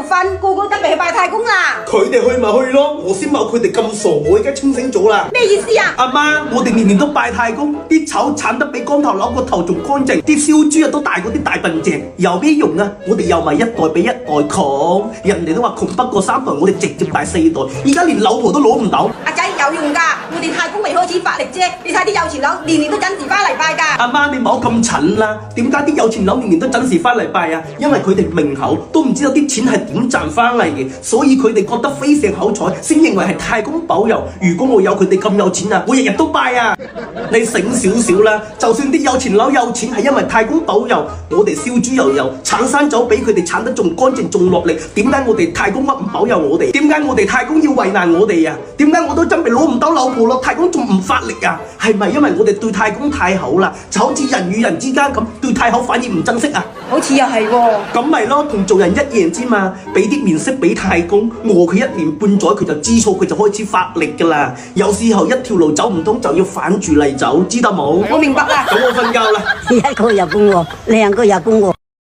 瞓，個個準備去拜太公啦。佢哋去咪去咯，我先冇佢哋咁傻，我而家清醒咗啦。咩意思啊？阿媽，我哋年年都拜太公，啲草鏟得比光頭佬個頭仲乾淨，啲燒豬啊都大過啲大笨象，有咩用啊？我哋又咪一代比一代窮，人哋都話窮不過三代，我哋直接拜四代，而家連老婆都攞唔到。阿仔有用㗎，我哋太公未開始發力啫。你睇啲有錢佬年年都準時翻嚟拜㗎。阿媽，你唔好咁蠢啦！點解啲有錢佬年年都準時翻嚟拜啊？因為佢哋命厚，都唔知道啲錢係點賺翻嚟嘅，所以佢哋覺得非常好彩，先認為係太公保佑。如果我有佢哋咁有錢啊，我日日都拜啊！你醒少少啦，就算啲有錢佬有錢係因為太公保佑，我哋燒豬又有，鏟山酒比佢哋鏟得仲乾淨仲落力，點解我哋太公乜唔保佑我哋？點解我哋太公要為難我哋啊？點解我都準備攞唔到老婆咯，太公仲唔發力啊？係咪因為我哋對太公太好啦？就好似人與人之間咁，對太好反而唔珍惜啊？好似又係喎。咁咪咯，同做人一樣之嘛，俾啲面色俾太公，餓佢1年半載，佢就知錯，佢就開始發力噶啦。有時候一條路走唔通，就要反住嚟走，知道冇？我明白啦。咁我瞓覺啦。一個日本喎，兩個日本喎。